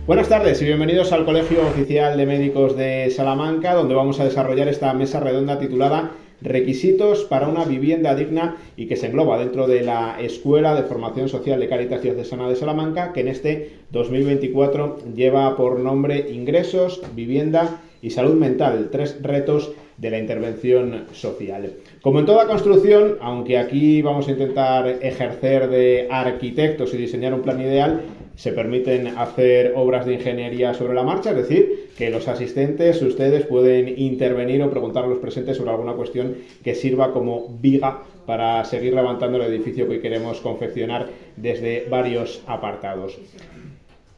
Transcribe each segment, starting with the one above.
Buenas tardes y bienvenidos al Colegio Oficial de Médicos de Salamanca, donde vamos a desarrollar esta mesa redonda titulada Requisitos para una vivienda digna y que se engloba dentro de la Escuela de Formación Social de Cáritas Diocesana de Salamanca, que en este 2024 lleva por nombre Ingresos, Vivienda y Salud Mental, 3 retos de la intervención social. Como en toda construcción, aunque aquí vamos a intentar ejercer de arquitectos y diseñar un plan ideal, se permiten hacer obras de ingeniería sobre la marcha, es decir, que los asistentes, ustedes pueden intervenir o preguntar a los presentes sobre alguna cuestión que sirva como viga para seguir levantando el edificio que hoy queremos confeccionar desde varios apartados.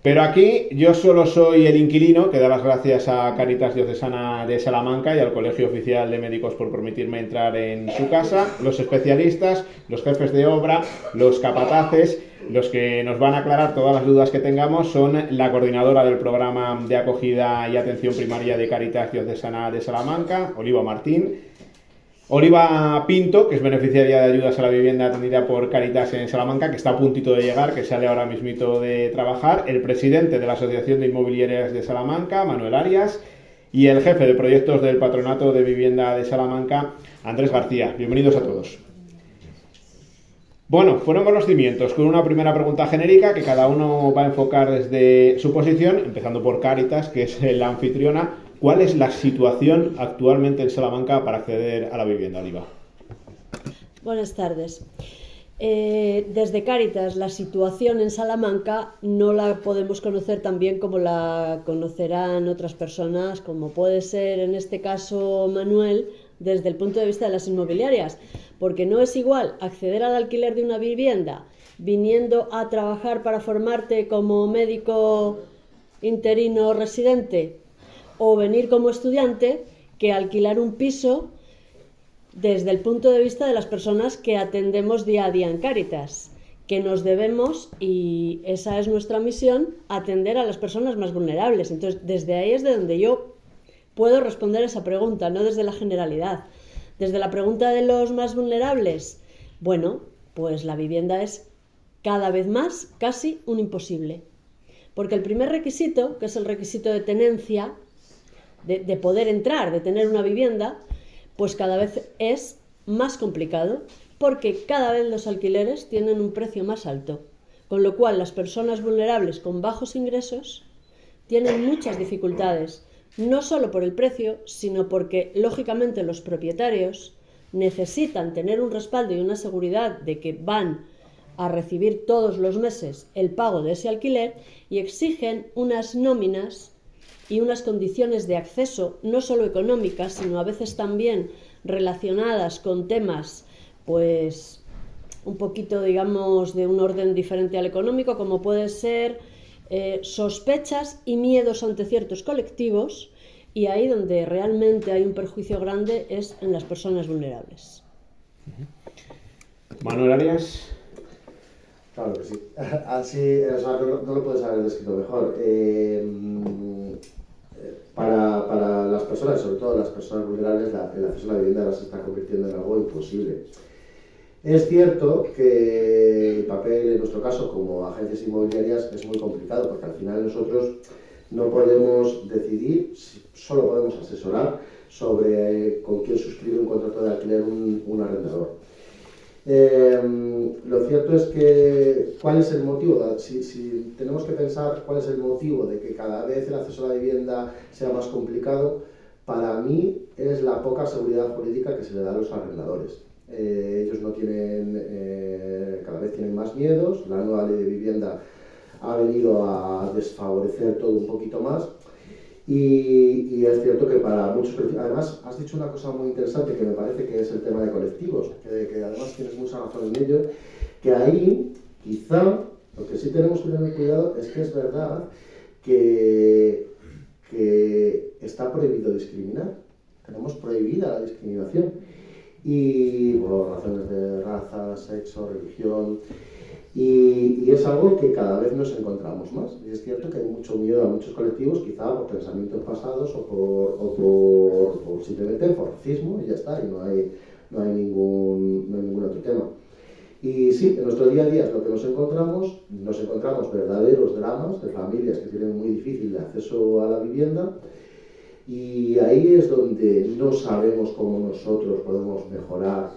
Pero aquí yo solo soy el inquilino que da las gracias a Cáritas Diocesana de Salamanca y al Colegio Oficial de Médicos por permitirme entrar en su casa. Los especialistas, los jefes de obra, los capataces, los que nos van a aclarar todas las dudas que tengamos son la coordinadora del programa de acogida y atención primaria de Cáritas Diocesana de Salamanca, Oliva Martín, Oliva Pinto, que es beneficiaria de ayudas a la vivienda atendida por Cáritas en Salamanca, que está a puntito de llegar, que sale ahora mismito de trabajar, el presidente de la Asociación de Inmobiliarias de Salamanca, Manuel Arias, y el jefe de proyectos del Patronato de Vivienda de Salamanca, Andrés García. Bienvenidos a todos. Bueno, fueron con los cimientos, con una primera pregunta genérica que cada uno va a enfocar desde su posición, empezando por Cáritas, que es la anfitriona. ¿Cuál es la situación actualmente en Salamanca para acceder a la vivienda, Oliva? Buenas tardes. Desde Cáritas, la situación en Salamanca no la podemos conocer tan bien como la conocerán otras personas, como puede ser en este caso Manuel, desde el punto de vista de las inmobiliarias, porque no es igual acceder al alquiler de una vivienda viniendo a trabajar para formarte como médico interino residente o venir como estudiante que alquilar un piso desde el punto de vista de las personas que atendemos día a día en Cáritas, que nos debemos, y esa es nuestra misión, atender a las personas más vulnerables. Entonces, desde ahí es de donde yo puedo responder esa pregunta, no desde la generalidad. Desde la pregunta de los más vulnerables, bueno, pues la vivienda es cada vez más casi un imposible. Porque el primer requisito, que es el requisito de tenencia, de poder entrar, de tener una vivienda, pues cada vez es más complicado, porque cada vez los alquileres tienen un precio más alto, con lo cual las personas vulnerables con bajos ingresos tienen muchas dificultades, no solo por el precio, sino porque lógicamente los propietarios necesitan tener un respaldo y una seguridad de que van a recibir todos los meses el pago de ese alquiler y exigen unas nóminas y unas condiciones de acceso no solo económicas, sino a veces también relacionadas con temas pues un poquito, digamos, de un orden diferente al económico, como puede ser sospechas y miedos ante ciertos colectivos, y ahí donde realmente hay un perjuicio grande es en las personas vulnerables. Manuel Arias. Claro que sí. Así, o sea, no lo puedes haber descrito mejor. Para las personas, sobre todo las personas vulnerables, el acceso a la vivienda se está convirtiendo en algo imposible. Es cierto que el papel, en nuestro caso, como agencias inmobiliarias, es muy complicado, porque al final nosotros no podemos decidir, solo podemos asesorar sobre con quién suscribe un contrato de alquiler un arrendador. Lo cierto es que, ¿cuál es el motivo? Si tenemos que pensar cuál es el motivo de que cada vez el acceso a la vivienda sea más complicado, para mí es la poca seguridad jurídica que se le da a los arrendadores. Ellos no tienen, cada vez tienen más miedos, la nueva ley de vivienda ha venido a desfavorecer todo un poquito más. Y es cierto que para muchos colectivos, además has dicho una cosa muy interesante que me parece que es el tema de colectivos, que además tienes mucha razón en ello, que ahí quizá lo que sí tenemos que tener cuidado es que es verdad que está prohibido discriminar, tenemos prohibida la discriminación y por razones de raza, sexo, religión. Y es algo que cada vez nos encontramos más. Y es cierto que hay mucho miedo a muchos colectivos, quizá por pensamientos pasados o simplemente por racismo, y ya está, y no hay ningún otro tema. Y sí, en nuestro día a día es lo que nos encontramos verdaderos dramas de familias que tienen muy difícil el acceso a la vivienda, y ahí es donde no sabemos cómo nosotros podemos mejorar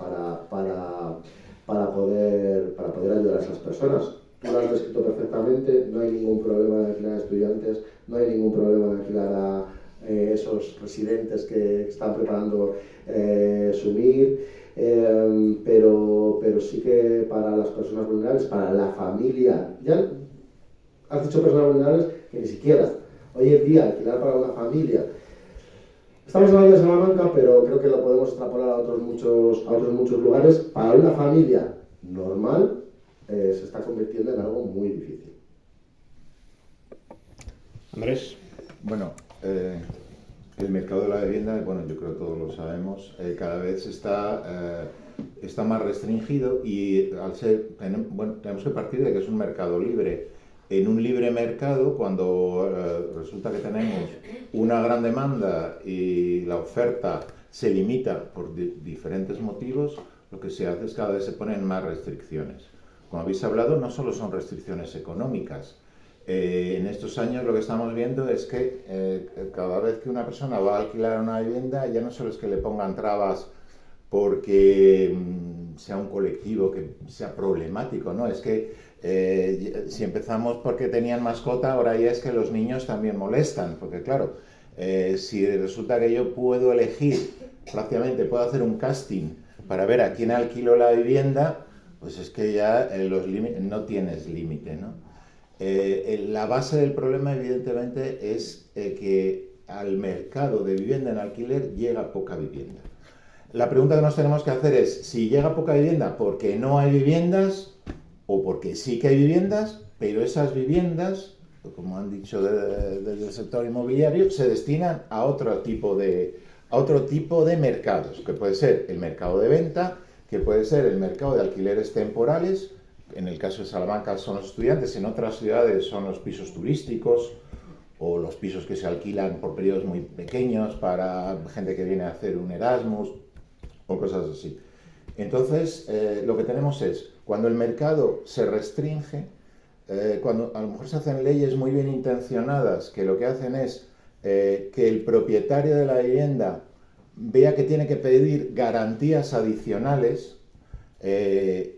para poder ayudar a esas personas. Tú lo has descrito perfectamente, no hay ningún problema en alquilar a estudiantes, no hay ningún problema en alquilar a esos residentes que están preparando su MIR, pero sí que para las personas vulnerables, para la familia, ya has dicho personas vulnerables que ni siquiera, hoy en día alquilar para una familia, estamos hablando de Salamanca, pero creo que lo podemos extrapolar a otros muchos lugares, para una familia normal se está convirtiendo en algo muy difícil. Andrés. Bueno, el mercado de la vivienda, bueno, yo creo que todos lo sabemos, cada vez está más restringido, y tenemos que partir de que es un mercado libre. En un libre mercado, cuando resulta que tenemos una gran demanda y la oferta se limita por diferentes motivos, lo que se hace es cada vez se ponen más restricciones. Como habéis hablado, no solo son restricciones económicas. En estos años lo que estamos viendo es que cada vez que una persona va a alquilar una vivienda, ya no solo es que le pongan trabas porque sea un colectivo que sea problemático, ¿no? Es que si empezamos porque tenían mascota, ahora ya es que los niños también molestan, porque claro, si resulta que yo puedo elegir, prácticamente puedo hacer un casting para ver a quién alquilo la vivienda, pues es que ya no tienes límite, ¿no? La base del problema, evidentemente, es que al mercado de vivienda en alquiler llega poca vivienda. La pregunta que nos tenemos que hacer es si llega poca vivienda porque no hay viviendas o porque sí que hay viviendas, pero esas viviendas, como han dicho desde el sector inmobiliario, se destinan a otro tipo de mercados, que puede ser el mercado de venta, que puede ser el mercado de alquileres temporales. En el caso de Salamanca son los estudiantes, en otras ciudades son los pisos turísticos o los pisos que se alquilan por periodos muy pequeños para gente que viene a hacer un Erasmus o cosas así. Entonces, lo que tenemos es, cuando el mercado se restringe, cuando a lo mejor se hacen leyes muy bien intencionadas que lo que hacen es que el propietario de la vivienda vea que tiene que pedir garantías adicionales,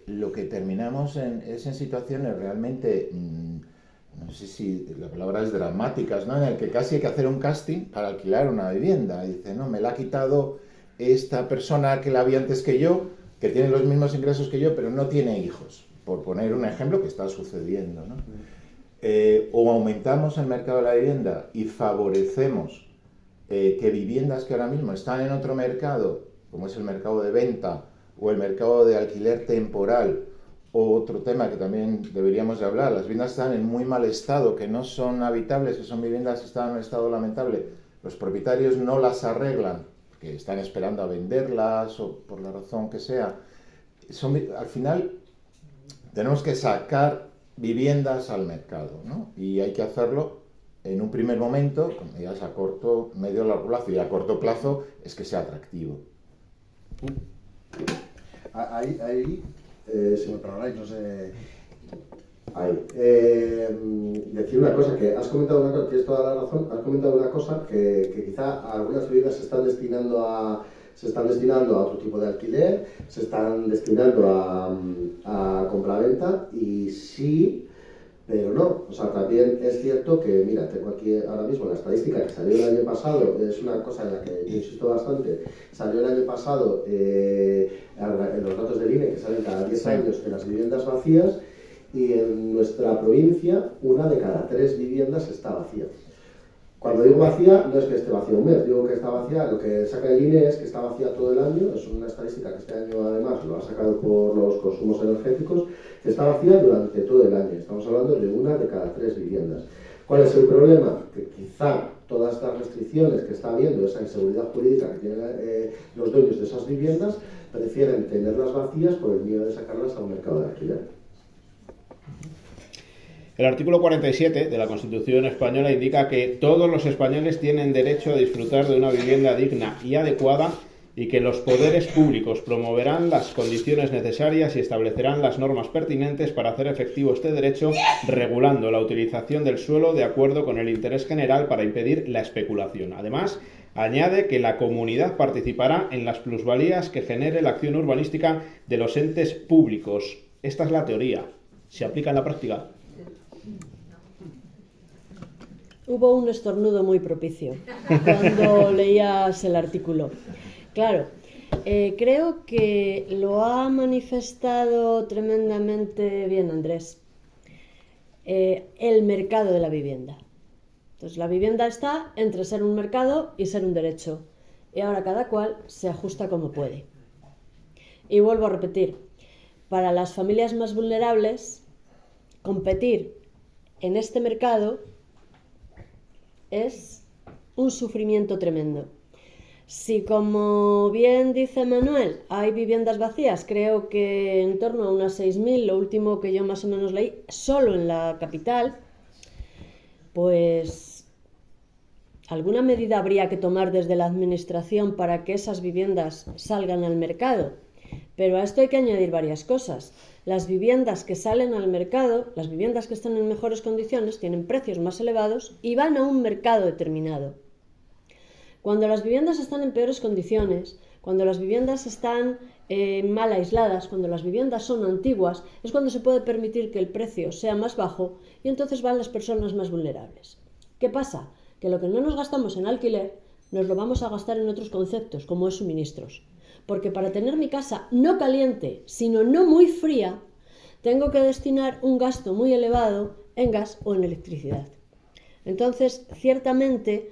lo que terminamos es en situaciones realmente, no sé si la palabra es dramáticas, ¿no? En el que casi hay que hacer un casting para alquilar una vivienda. Y dice, no, me la ha quitado esta persona que la había antes que yo, que tiene los mismos ingresos que yo, pero no tiene hijos, por poner un ejemplo que está sucediendo, ¿no? O aumentamos el mercado de la vivienda y favorecemos que viviendas que ahora mismo están en otro mercado, como es el mercado de venta o el mercado de alquiler temporal, o otro tema que también deberíamos de hablar, las viviendas están en muy mal estado, que no son habitables, que son viviendas que están en un estado lamentable, los propietarios no las arreglan, que están esperando a venderlas o por la razón que sea. Al final tenemos que sacar viviendas al mercado, ¿no? Y hay que hacerlo en un primer momento, con medidas a corto, medio, largo plazo, y a corto plazo es que sea atractivo. Ahí si me perdonáis, no sé. Decir una cosa, que has comentado una cosa, tienes toda la razón, has comentado una cosa que quizá algunas viviendas se están destinando a otro tipo de alquiler, se están destinando a compraventa, y sí, pero no. O sea, también es cierto que, mira, tengo aquí ahora mismo la estadística que salió el año pasado, es una cosa en la que yo insisto bastante, salió el año pasado en los datos del INE, que salen cada 10 años, en las viviendas vacías, y en nuestra provincia 1 de cada 3 viviendas está vacía. Cuando digo vacía, no es que esté vacía un mes, digo que está vacía, lo que saca el INE es que está vacía todo el año, es una estadística que este año además lo ha sacado por los consumos energéticos, que está vacía durante todo el año. Estamos hablando de 1 de cada 3 viviendas. ¿Cuál es el problema? Que quizá todas estas restricciones que está habiendo, esa inseguridad jurídica que tienen los dueños de esas viviendas, prefieren tenerlas vacías por el miedo de sacarlas a un mercado de alquiler. El artículo 47 de la Constitución española indica que todos los españoles tienen derecho a disfrutar de una vivienda digna y adecuada y que los poderes públicos promoverán las condiciones necesarias y establecerán las normas pertinentes para hacer efectivo este derecho, regulando la utilización del suelo de acuerdo con el interés general para impedir la especulación. Además, añade que la comunidad participará en las plusvalías que genere la acción urbanística de los entes públicos. Esta es la teoría. ¿Se aplica en la práctica? Hubo un estornudo muy propicio cuando leías el artículo. Claro, creo que lo ha manifestado tremendamente bien Andrés. El mercado de la vivienda. Entonces, la vivienda está entre ser un mercado y ser un derecho. Y ahora cada cual se ajusta como puede. Y vuelvo a repetir, para las familias más vulnerables, competir en este mercado es un sufrimiento tremendo. Si, como bien dice Manuel, hay viviendas vacías, creo que en torno a unas 6.000, lo último que yo más o menos leí, solo en la capital, pues alguna medida habría que tomar desde la administración para que esas viviendas salgan al mercado. Pero a esto hay que añadir varias cosas. Las viviendas que salen al mercado, las viviendas que están en mejores condiciones, tienen precios más elevados y van a un mercado determinado. Cuando las viviendas están en peores condiciones, cuando las viviendas están mal aisladas, cuando las viviendas son antiguas, es cuando se puede permitir que el precio sea más bajo y entonces van las personas más vulnerables. ¿Qué pasa? Que lo que no nos gastamos en alquiler, nos lo vamos a gastar en otros conceptos, como es suministros. Porque para tener mi casa no caliente, sino no muy fría, tengo que destinar un gasto muy elevado en gas o en electricidad. Entonces, ciertamente,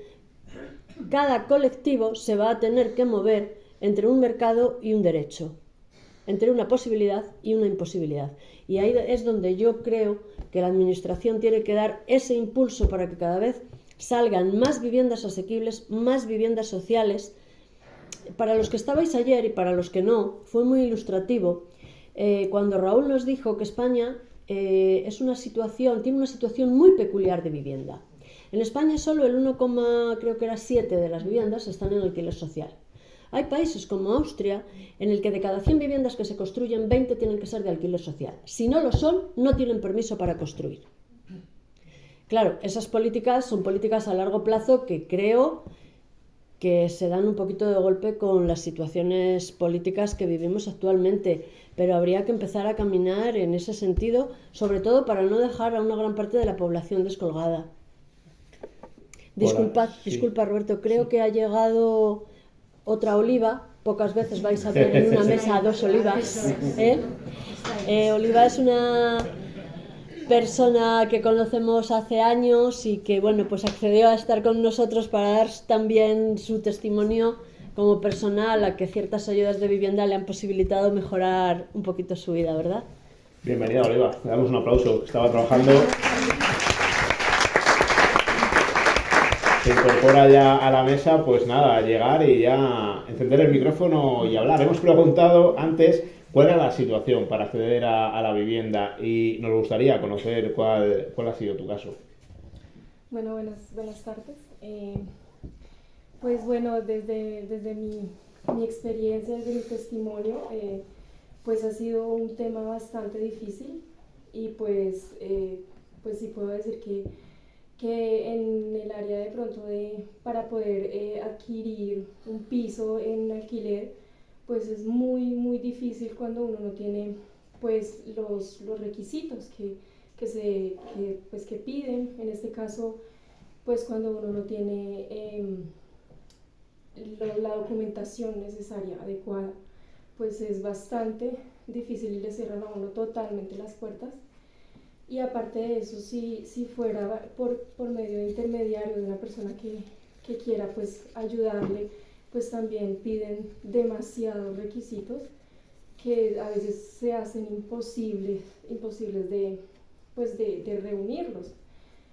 cada colectivo se va a tener que mover entre un mercado y un derecho, entre una posibilidad y una imposibilidad. Y ahí es donde yo creo que la administración tiene que dar ese impulso para que cada vez salgan más viviendas asequibles, más viviendas sociales. Para los que estabais ayer y para los que no, fue muy ilustrativo cuando Raúl nos dijo que España tiene una situación muy peculiar de vivienda. En España solo el 1,7 de las viviendas están en alquiler social. Hay países como Austria en el que de cada 100 viviendas que se construyen, 20 tienen que ser de alquiler social. Si no lo son, no tienen permiso para construir. Claro, esas políticas son políticas a largo plazo que creo que se dan un poquito de golpe con las situaciones políticas que vivimos actualmente, pero habría que empezar a caminar en ese sentido, sobre todo para no dejar a una gran parte de la población descolgada. Disculpa Roberto, creo que ha llegado otra oliva. Pocas veces vais a ver en una mesa 2 olivas. Oliva es una persona que conocemos hace años y que pues accedió a estar con nosotros para dar también su testimonio como persona a la que ciertas ayudas de vivienda le han posibilitado mejorar un poquito su vida, ¿verdad? Bienvenida, Oliva. Le damos un aplauso. Estaba trabajando. Se incorpora ya a la mesa, pues nada, a llegar y ya encender el micrófono y hablar. Hemos preguntado antes cuál era la situación para acceder a la vivienda y nos gustaría conocer cuál ha sido tu caso. Bueno, buenas tardes. Pues bueno, desde mi experiencia, desde mi testimonio, pues ha sido un tema bastante difícil y pues sí puedo decir que en el área de pronto para poder adquirir un piso en alquiler, pues es muy difícil cuando uno no tiene pues los requisitos que piden. En este caso, pues cuando uno no tiene la documentación necesaria, adecuada, pues es bastante difícil y le cierran a uno totalmente las puertas. Y aparte de eso, si fuera por medio de intermediario de una persona que quiera pues ayudarle, pues también piden demasiados requisitos que a veces se hacen imposibles de reunirlos.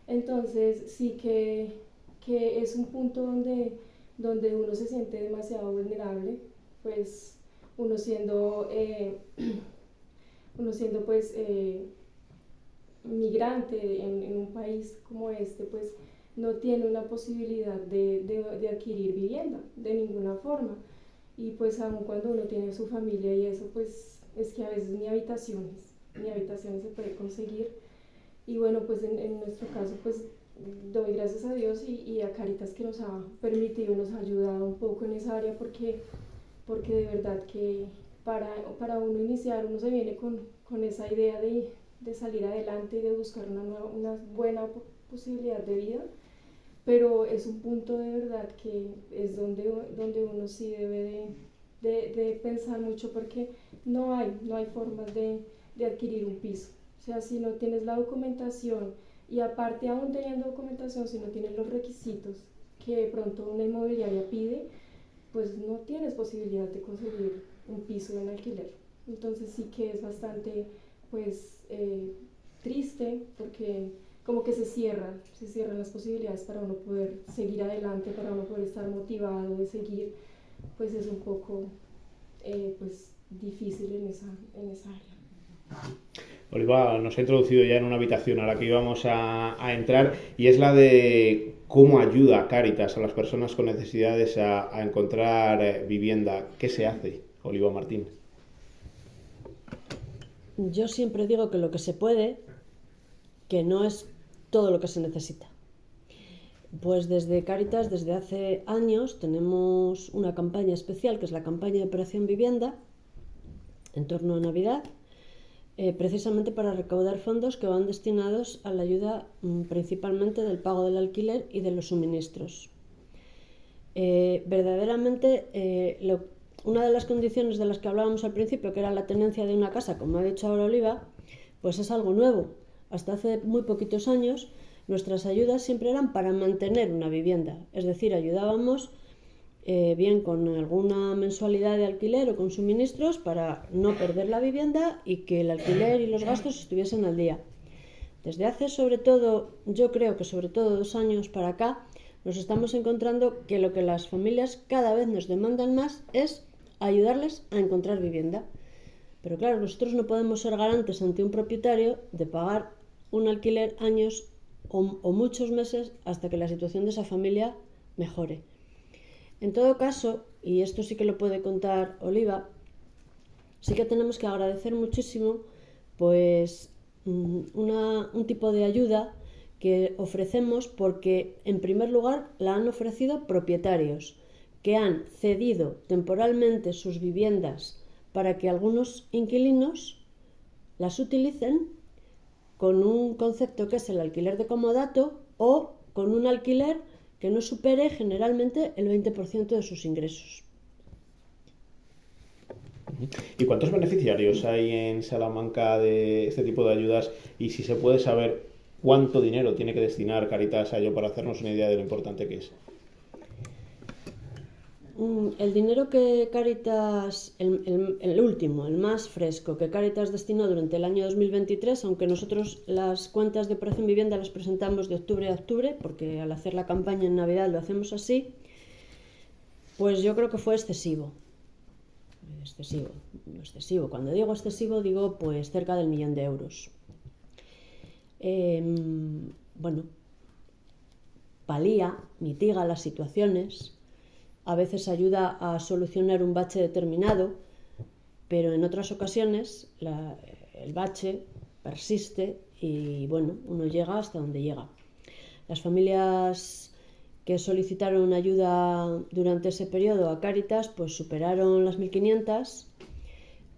Entonces sí que es un punto donde uno se siente demasiado vulnerable, pues uno siendo pues migrante en un país como este, pues no tiene una posibilidad de adquirir vivienda de ninguna forma. y pues aun cuando uno tiene su familia y eso, pues es que a veces ni habitaciones se puede conseguir. Y bueno, pues en nuestro caso, pues doy gracias a Dios y a Cáritas que nos ha permitido, nos ha ayudado un poco en esa área, porque de verdad que para uno iniciar, uno se viene con esa idea de salir adelante y de buscar una buena posibilidad de vida, pero es un punto de verdad que es donde uno sí debe de pensar mucho, porque no hay formas de adquirir un piso. O sea, si no tienes la documentación, y aparte aún teniendo documentación, si no tienes los requisitos que de pronto una inmobiliaria pide, pues no tienes posibilidad de conseguir un piso en alquiler. Entonces sí que es bastante, pues, triste, porque como que se cierran las posibilidades para uno poder seguir adelante, para uno poder estar motivado de seguir, pues es un poco pues difícil en esa área. Oliva nos ha introducido ya en una habitación a la que íbamos a entrar, y es la de cómo ayuda Cáritas a las personas con necesidades a encontrar vivienda. ¿Qué se hace, Oliva Martín? Yo siempre digo que lo que se puede, que no es todo lo que se necesita. Pues desde Cáritas, desde hace años, tenemos una campaña especial, que es la campaña de Operación Vivienda, en torno a Navidad, precisamente para recaudar fondos que van destinados a la ayuda principalmente del pago del alquiler y de los suministros. Verdaderamente, una de las condiciones de las que hablábamos al principio, que era la tenencia de una casa, como ha dicho ahora Oliva, pues es algo nuevo. Hasta hace muy poquitos años nuestras ayudas siempre eran para mantener una vivienda, es decir, ayudábamos bien con alguna mensualidad de alquiler o con suministros para no perder la vivienda y que el alquiler y los gastos estuviesen al día. Desde hace yo creo que sobre todo 2 años para acá, nos estamos encontrando que lo que las familias cada vez nos demandan más es ayudarles a encontrar vivienda. Pero claro, nosotros no podemos ser garantes ante un propietario de pagar un alquiler años o muchos meses hasta que la situación de esa familia mejore. En todo caso, y esto sí que lo puede contar Oliva, sí que tenemos que agradecer muchísimo pues un tipo de ayuda que ofrecemos, porque en primer lugar la han ofrecido propietarios que han cedido temporalmente sus viviendas para que algunos inquilinos las utilicen con un concepto que es el alquiler de comodato, o con un alquiler que no supere generalmente el 20% de sus ingresos. ¿Y cuántos beneficiarios hay en Salamanca de este tipo de ayudas? Y si se puede saber cuánto dinero tiene que destinar Cáritas a ello, para hacernos una idea de lo importante que es. El dinero que Cáritas, el último, el más fresco, que Cáritas destinó durante el año 2023, aunque nosotros las cuentas de Operación Vivienda las presentamos de octubre a octubre, porque al hacer la campaña en Navidad lo hacemos así, pues yo creo que fue excesivo. Cuando digo excesivo, digo pues cerca del 1.000.000 de euros. Bueno, palía, mitiga las situaciones. A veces ayuda a solucionar un bache determinado, pero en otras ocasiones el bache persiste y bueno, uno llega hasta donde llega. Las familias que solicitaron ayuda durante ese periodo a Cáritas pues superaron las 1.500,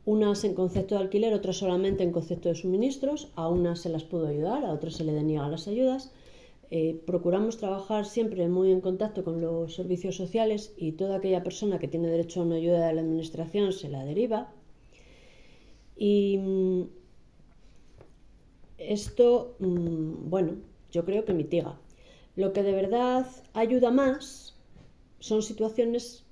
unas en concepto de alquiler, otras solamente en concepto de suministros. A unas se las pudo ayudar, a otras se le deniegan las ayudas. Procuramos trabajar siempre muy en contacto con los servicios sociales, y toda aquella persona que tiene derecho a una ayuda de la administración se la deriva. Y esto, bueno, yo creo que mitiga. Lo que de verdad ayuda más son situaciones,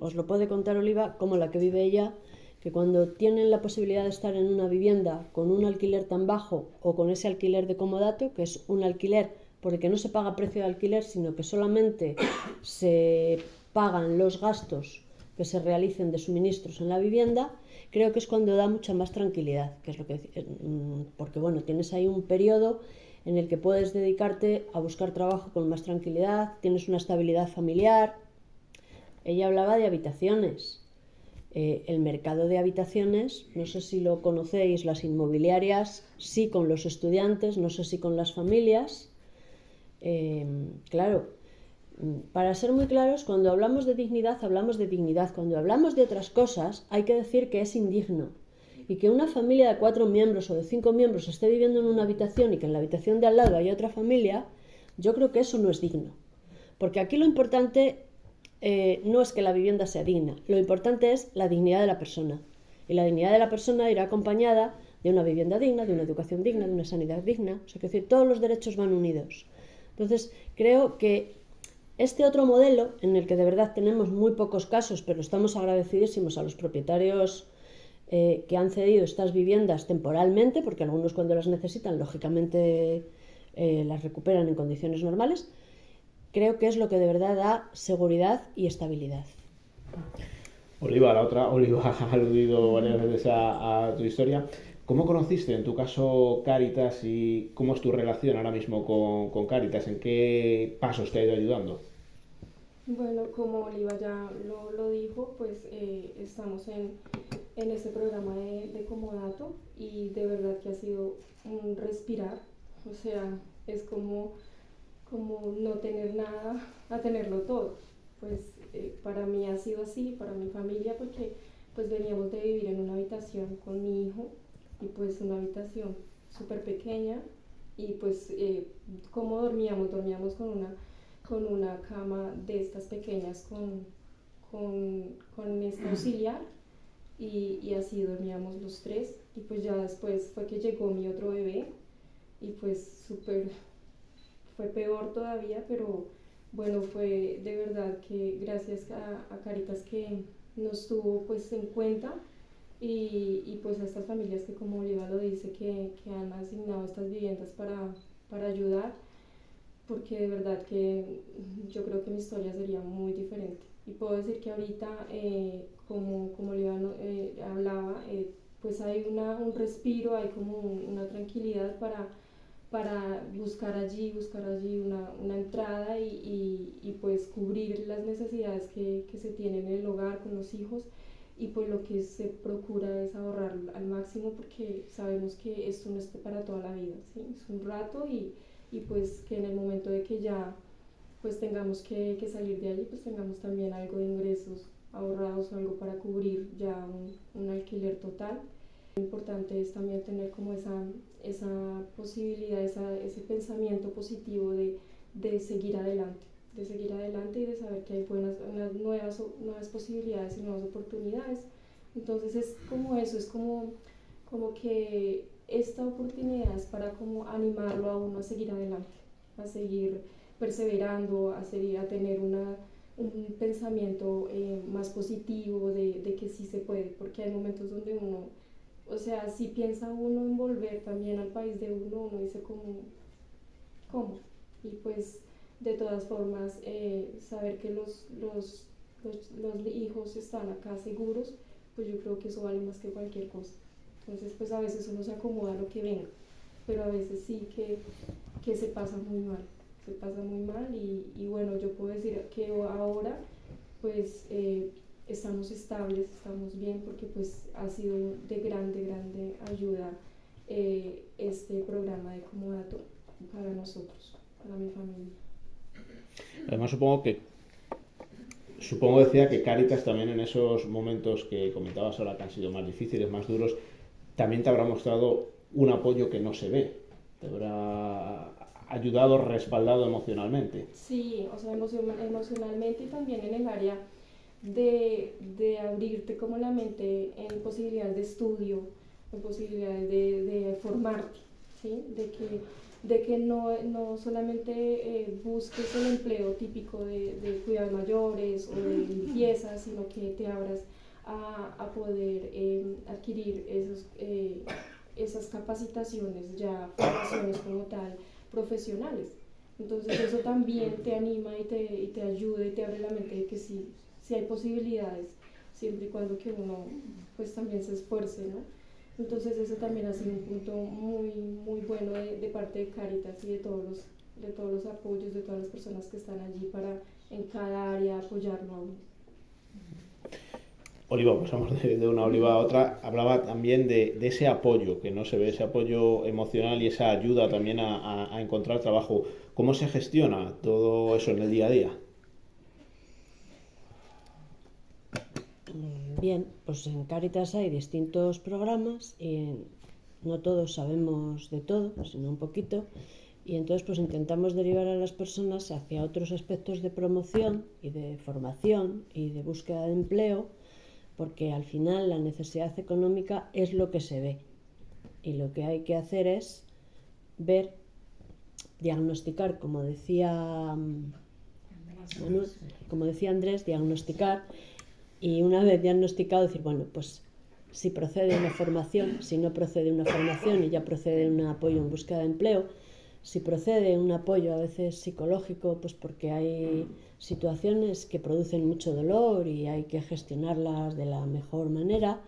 os lo puede contar Oliva, como la que vive ella, que cuando tienen la posibilidad de estar en una vivienda con un alquiler tan bajo, o con ese alquiler de comodato, que es un alquiler porque no se paga precio de alquiler, sino que solamente se pagan los gastos que se realicen de suministros en la vivienda, creo que es cuando da mucha más tranquilidad, que es lo que, porque bueno, tienes ahí un periodo en el que puedes dedicarte a buscar trabajo con más tranquilidad, tienes una estabilidad familiar, ella hablaba de habitaciones. El mercado de habitaciones, no sé si lo conocéis, las inmobiliarias, sí con los estudiantes, no sé si con las familias. Claro, para ser muy claros, cuando hablamos de dignidad, hablamos de dignidad. Cuando hablamos de otras cosas, hay que decir que es indigno. Y que una familia de 4 miembros o de 5 miembros esté viviendo en una habitación y que en la habitación de al lado haya otra familia, yo creo que eso no es digno. Porque aquí lo importante no es que la vivienda sea digna, lo importante es la dignidad de la persona. Y la dignidad de la persona irá acompañada de una vivienda digna, de una educación digna, de una sanidad digna. O sea, que decir, todos los derechos van unidos. Entonces, creo que este otro modelo, en el que de verdad tenemos muy pocos casos, pero estamos agradecidísimos a los propietarios que han cedido estas viviendas temporalmente, porque algunos cuando las necesitan, lógicamente las recuperan en condiciones normales, creo que es lo que de verdad da seguridad y estabilidad. Oliva, ha aludido varias veces a tu historia. ¿Cómo conociste, en tu caso, Cáritas y cómo es tu relación ahora mismo con Cáritas? ¿En qué pasos te ha ido ayudando? Bueno, como Oliva ya lo dijo, pues estamos en este programa de Comodato y de verdad que ha sido un respirar, o sea, es como no tener nada a tenerlo todo. Pues para mí ha sido así, para mi familia, porque pues veníamos de vivir en una habitación con mi hijo y pues una habitación súper pequeña y pues ¿cómo dormíamos? Dormíamos con una cama de estas pequeñas con esta auxiliar y así dormíamos los tres y pues ya después fue que llegó mi otro bebé y pues fue peor todavía, pero bueno, fue de verdad que gracias a Cáritas que nos tuvo pues en cuenta y pues a estas familias que como Oliva lo dice que han asignado estas viviendas para ayudar, porque de verdad que yo creo que mi historia sería muy diferente. Y puedo decir que ahorita, como Oliva hablaba, pues hay un respiro, hay como una tranquilidad para buscar allí una entrada y pues cubrir las necesidades que se tienen en el hogar con los hijos y pues lo que se procura es ahorrar al máximo porque sabemos que esto no es para toda la vida, ¿sí? Es un rato y pues que en el momento de que ya pues tengamos que salir de allí pues tengamos también algo de ingresos ahorrados o algo para cubrir ya un alquiler total. Lo importante es también tener como esa posibilidad, ese pensamiento positivo de seguir adelante y de saber que hay nuevas posibilidades y nuevas oportunidades. Entonces es como eso, es como que esta oportunidad es para como animarlo a uno a seguir adelante, a seguir perseverando, a tener un pensamiento más positivo de que sí se puede, porque hay momentos donde uno, o sea, si piensa uno en volver también al país de uno dice ¿cómo? Y pues de todas formas saber que los hijos están acá seguros, pues yo creo que eso vale más que cualquier cosa. Entonces pues a veces uno se acomoda a lo que venga, pero a veces sí que se pasa muy mal y bueno, yo puedo decir que ahora pues estamos estables, estamos bien porque pues ha sido de grande ayuda este programa de Comodato para nosotros, para mi familia. Además decía que Cáritas también en esos momentos que comentabas ahora que han sido más difíciles, más duros, también te habrá mostrado un apoyo que no se ve, te habrá ayudado, respaldado emocionalmente. Sí, o sea, emocionalmente y también en el área de abrirte como la mente en posibilidades de estudio, en posibilidades de formarte, ¿sí? De que no solamente busques el empleo típico de cuidados mayores o de limpieza, sino que te abras a poder adquirir esas capacitaciones, ya formaciones como tal, profesionales. Entonces eso también te anima y te ayuda y te abre la mente de que sí hay posibilidades, siempre y cuando que uno pues también se esfuerce, ¿no? Entonces eso también ha sido un punto muy bueno de parte de Cáritas y de todos los apoyos, de todas las personas que están allí para en cada área apoyarlo a uno. Oliva, pasamos de una oliva a otra. Hablaba también de ese apoyo, que no se ve, ese apoyo emocional y esa ayuda también a encontrar trabajo. ¿Cómo se gestiona todo eso en el día a día? Bien, pues en Cáritas hay distintos programas y no todos sabemos de todo, sino un poquito. Y entonces pues intentamos derivar a las personas hacia otros aspectos de promoción y de formación y de búsqueda de empleo, porque al final la necesidad económica es lo que se ve. Y lo que hay que hacer es ver, diagnosticar, como decía Manuel, como decía Andrés, diagnosticar, y una vez diagnosticado decir, bueno, pues si procede una formación, si no procede una formación y ya procede un apoyo en búsqueda de empleo, si procede un apoyo a veces psicológico, pues porque hay situaciones que producen mucho dolor y hay que gestionarlas de la mejor manera,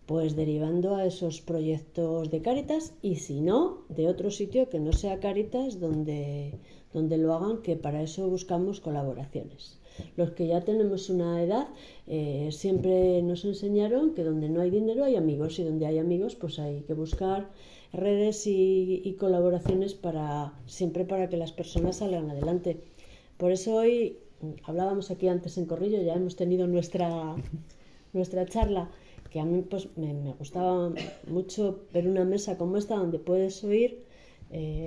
pues derivando a esos proyectos de Cáritas, y si no, de otro sitio que no sea Cáritas donde lo hagan, que para eso buscamos colaboraciones. Los que ya tenemos una edad siempre nos enseñaron que donde no hay dinero hay amigos, y donde hay amigos pues hay que buscar redes y colaboraciones siempre para que las personas salgan adelante. Por eso hoy hablábamos aquí antes en Corrillo, ya hemos tenido nuestra charla, que a mí pues me gustaba mucho ver una mesa como esta donde puedes oír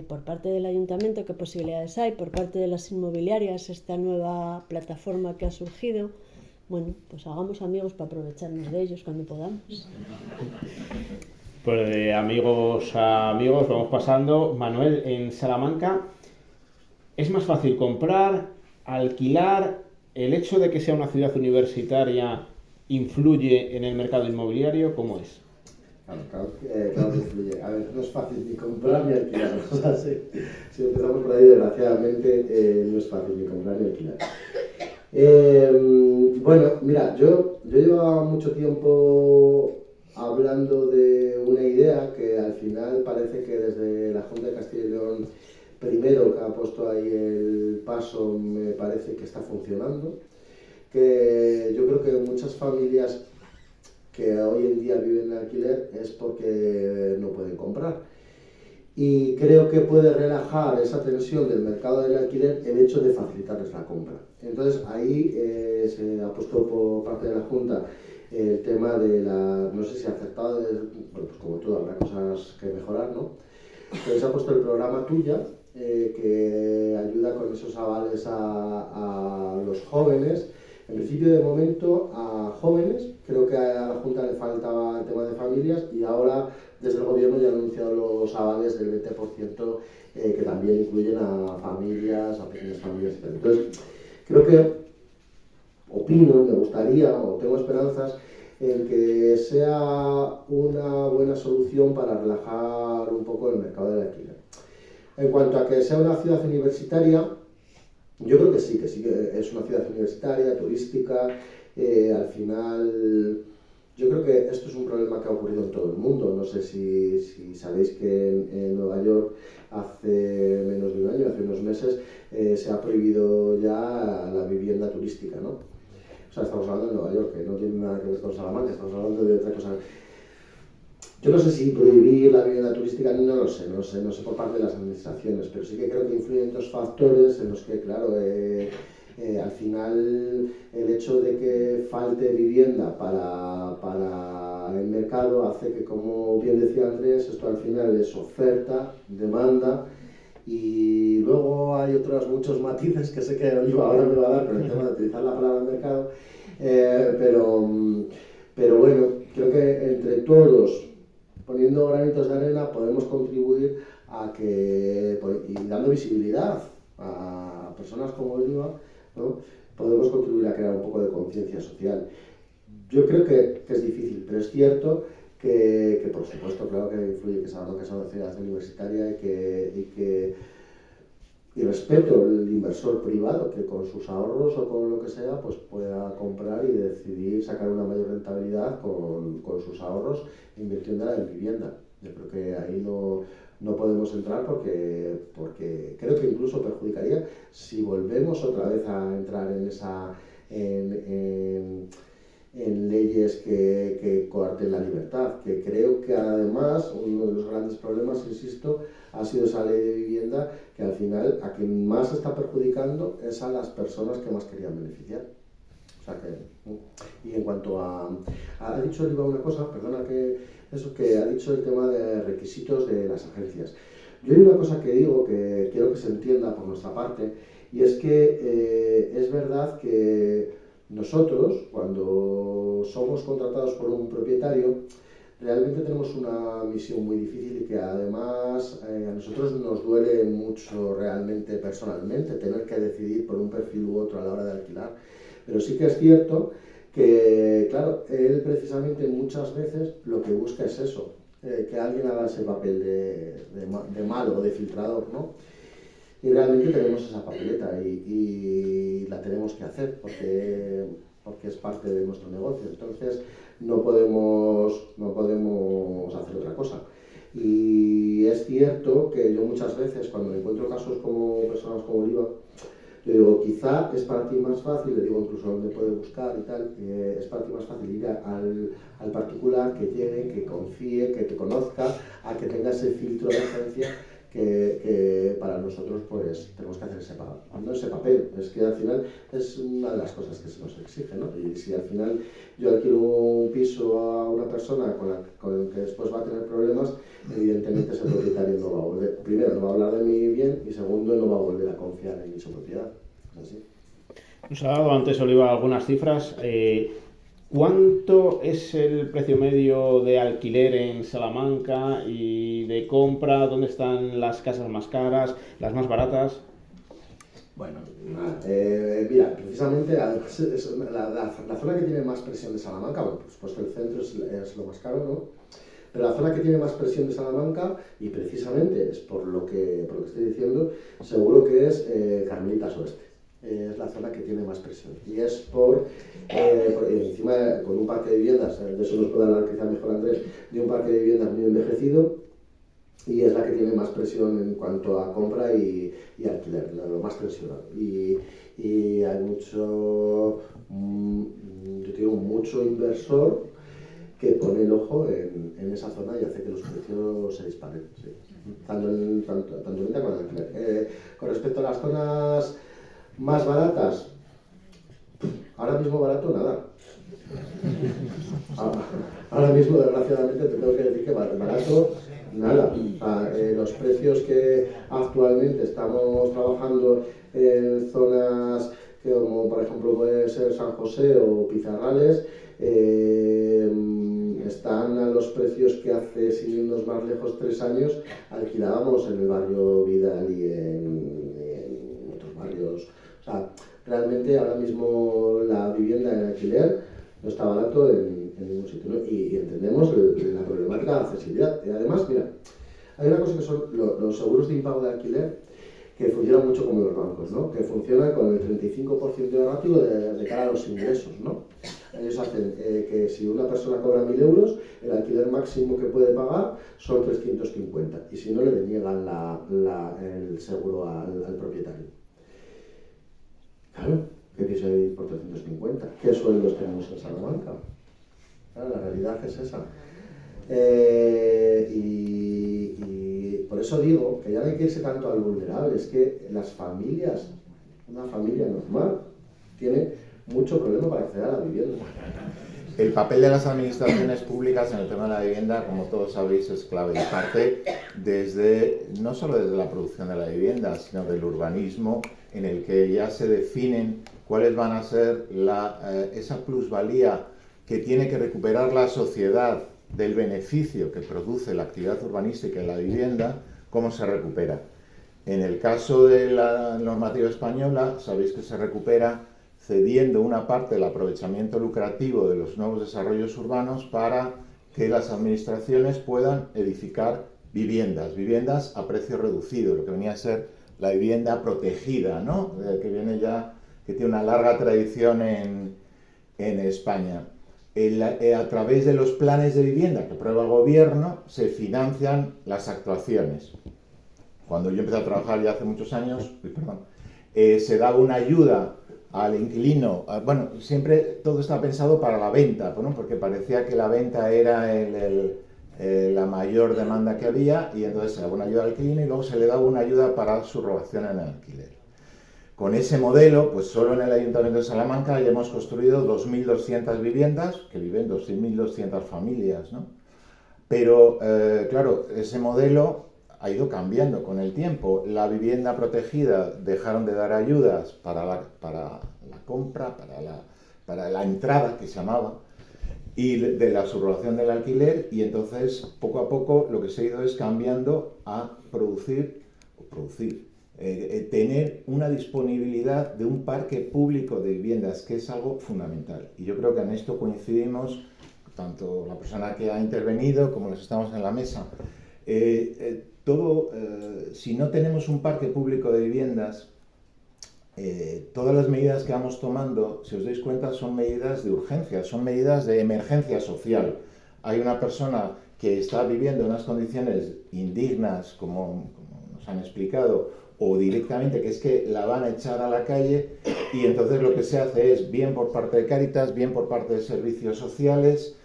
por parte del ayuntamiento qué posibilidades hay, por parte de las inmobiliarias, esta nueva plataforma que ha surgido. Bueno, pues hagamos amigos para aprovecharnos de ellos cuando podamos. Pues de amigos a amigos vamos pasando. Manuel, en Salamanca, ¿es más fácil comprar, alquilar? ¿El hecho de que sea una ciudad universitaria influye en el mercado inmobiliario? ¿Cómo es? Claro que influye. A ver, no es fácil ni comprar ni alquilar. O sea, si empezamos por ahí, desgraciadamente, no es fácil ni comprar ni alquilar. Bueno, mira, yo llevaba mucho tiempo hablando de una idea que al final parece que desde la Junta de Castilla y León, primero que ha puesto ahí el paso, me parece que está funcionando, que yo creo que muchas familias que hoy en día viven en alquiler es porque no pueden comprar. Y creo que puede relajar esa tensión del mercado del alquiler el hecho de facilitarles la compra. Entonces ahí se ha puesto por parte de la Junta el tema de la, no sé si acertado, bueno, pues como todo habrá cosas que mejorar, ¿no? Entonces se ha puesto el programa Tuya, que ayuda con esos avales a los jóvenes. En principio, de momento, a jóvenes. Creo que a la Junta le faltaba el tema de familias, y ahora desde el Gobierno ya han anunciado los avales del 20%, que también incluyen a familias, a pequeñas familias. Entonces, creo que, opino, me gustaría, o tengo esperanzas en que sea una buena solución para relajar un poco el mercado del alquiler. En cuanto a que sea una ciudad universitaria, yo creo que sí que es una ciudad universitaria, turística. Al final, yo creo que esto es un problema que ha ocurrido en todo el mundo. No sé si sabéis que en Nueva York hace menos de un año, hace unos meses, se ha prohibido ya la vivienda turística, ¿no? O sea, estamos hablando de Nueva York, que no tiene nada que ver con Salamanca, estamos hablando de otra cosa. Yo no sé si prohibir la vivienda turística, no lo sé, no sé por parte de las administraciones, pero sí que creo que influyen dos factores en los que, claro, al final el hecho de que falte vivienda para el mercado hace que, como bien decía Andrés, esto al final es oferta, demanda, y luego hay otros muchos matices que sé que Oliva ahora me va a dar con el tema de utilizar la palabra mercado, pero bueno, creo que entre todos, poniendo granitos de arena, podemos contribuir a que, y dando visibilidad a personas como Oliva, ¿no? Podemos contribuir a crear un poco de conciencia social. Yo creo que es difícil, pero es cierto que por supuesto, claro que influye que Salamanca sea una ciudad universitaria y respeto el inversor privado que con sus ahorros o con lo que sea pues pueda comprar y decidir sacar una mayor rentabilidad con sus ahorros invirtiéndola en vivienda. Yo creo que ahí no podemos entrar porque creo que incluso perjudicaría si volvemos otra vez a entrar en en leyes que coarten la libertad, que creo que además uno de los grandes problemas, insisto, ha sido esa ley de vivienda que al final a quien más está perjudicando es a las personas que más querían beneficiar. O sea que, y en cuanto ha dicho Oliva una cosa, perdona que ha dicho el tema de requisitos de las agencias. Yo hay una cosa que digo que quiero que se entienda por nuestra parte, y es que es verdad que nosotros, cuando somos contratados por un propietario, realmente tenemos una misión muy difícil y que además a nosotros nos duele mucho realmente personalmente tener que decidir por un perfil u otro a la hora de alquilar. Pero sí que es cierto que, claro, él precisamente muchas veces lo que busca es eso, que alguien haga ese papel de malo o de filtrador, ¿no? Y realmente tenemos esa papeleta y la tenemos que hacer porque es parte de nuestro negocio. Entonces no podemos hacer otra cosa. Y es cierto que yo muchas veces cuando me encuentro casos como personas como Oliva, yo digo, quizá es para ti más fácil, le digo incluso dónde puede buscar y tal, es para ti más fácil ir al particular, que llegue, que confíe, que te conozca, a que tenga ese filtro de agencia que para nosotros pues tenemos que hacer ese papel. Es que al final es una de las cosas que se nos exige, ¿no? Y si al final yo alquilo un piso a una persona con el que después va a tener problemas, evidentemente ese propietario no va a volver, primero no va a hablar de mí bien y segundo no va a volver a confiar en su propiedad. ¿Es así? Nos ha dado antes Oliva algunas cifras. ¿Cuánto es el precio medio de alquiler en Salamanca y de compra? ¿Dónde están las casas más caras, las más baratas? Bueno, mira, precisamente la zona que tiene más presión de Salamanca, bueno, por supuesto el centro es lo más caro, ¿no? Pero la zona que tiene más presión de Salamanca, y precisamente es por lo que estoy diciendo, seguro que es Carmelitas Oeste. Es la zona que tiene más presión. Y es por encima con un parque de viviendas, de eso nos puede hablar quizá mejor Andrés, de un parque de viviendas muy envejecido, y es la que tiene más presión en cuanto a compra y alquiler, lo más tensionado. Y hay mucho inversor que pone el ojo en esa zona y hace que los precios se disparen, sí. Tanto en venta como en alquiler. Con respecto a las zonas más baratas, ahora mismo barato nada. Ahora mismo, desgraciadamente, te tengo que decir que barato nada. Los precios que actualmente estamos trabajando en zonas como por ejemplo puede ser San José o Pizarrales, están a los precios que hace, sin irnos más lejos, 3 años alquilábamos en el barrio Vidal y en otros barrios. O sea, realmente ahora mismo la vivienda en alquiler no está barato en ningún sitio, ¿no? Y entendemos la problemática de la accesibilidad. Y además, mira, hay una cosa que son los seguros de impago de alquiler, que funcionan mucho como los bancos, ¿no? Que funcionan con el 35% de ratio de cara a los ingresos, ¿no? Ellos hacen que si una persona cobra 1.000 euros, el alquiler máximo que puede pagar son 350, y si no le deniegan el seguro al propietario. Claro, ¿qué piensa ir por 350? ¿Qué sueldos tenemos en Salamanca? Claro, la realidad es esa. Y por eso digo que ya no hay que irse tanto al vulnerable, es que las familias, una familia normal, tiene mucho problema para acceder a la vivienda. El papel de las administraciones públicas en el tema de la vivienda, como todos sabéis, es clave. Y parte no solo desde la producción de la vivienda, sino del urbanismo, en el que ya se definen cuáles van a ser esa plusvalía que tiene que recuperar la sociedad del beneficio que produce la actividad urbanística en la vivienda, cómo se recupera. En el caso de la normativa española, sabéis que se recupera cediendo una parte del aprovechamiento lucrativo de los nuevos desarrollos urbanos para que las administraciones puedan edificar viviendas a precio reducido, lo que venía a ser la vivienda protegida, ¿no? Que tiene una larga tradición en España. A través de los planes de vivienda que aprueba el gobierno se financian las actuaciones. Cuando yo empecé a trabajar ya hace muchos años, se daba una ayuda al inquilino. Bueno, siempre todo está pensado para la venta, ¿no? Porque parecía que la venta era la mayor demanda que había, y entonces se daba una ayuda al inquilino y luego se le daba una ayuda para subrogación en el alquiler. Con ese modelo, pues solo en el Ayuntamiento de Salamanca ya hemos construido 2.200 viviendas, que viven 2.200 familias, ¿no? Pero, claro, ese modelo ha ido cambiando con el tiempo. La vivienda protegida dejaron de dar ayudas para la compra, para la entrada, que se llamaba, y de la subrogación del alquiler, y entonces poco a poco lo que se ha ido es cambiando a tener una disponibilidad de un parque público de viviendas, que es algo fundamental. Y yo creo que en esto coincidimos, tanto la persona que ha intervenido como los que estamos en la mesa. Si no tenemos un parque público de viviendas, todas las medidas que vamos tomando, si os dais cuenta, son medidas de urgencia, son medidas de emergencia social. Hay una persona que está viviendo en unas condiciones indignas, como nos han explicado, o directamente que es que la van a echar a la calle, y entonces lo que se hace es, bien por parte de Cáritas, bien por parte de servicios sociales,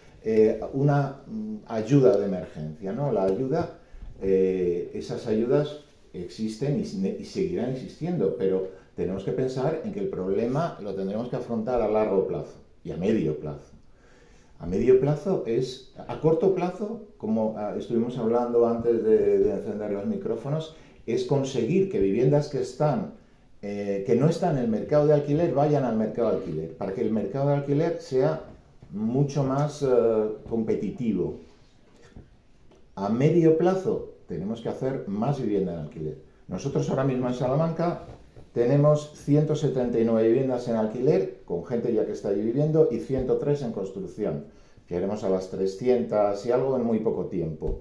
una ayuda de emergencia, ¿no? La ayuda, esas ayudas existen y seguirán existiendo, pero tenemos que pensar en que el problema lo tendremos que afrontar a largo plazo y a medio plazo. A medio plazo es, a corto plazo, como estuvimos hablando antes de encender los micrófonos, es conseguir que viviendas que no están en el mercado de alquiler vayan al mercado de alquiler, para que el mercado de alquiler sea mucho más competitivo. A medio plazo tenemos que hacer más vivienda en alquiler. Nosotros ahora mismo en Salamanca tenemos 179 viviendas en alquiler, con gente ya que está allí viviendo, y 103 en construcción. Llegaremos a las 300 y algo en muy poco tiempo.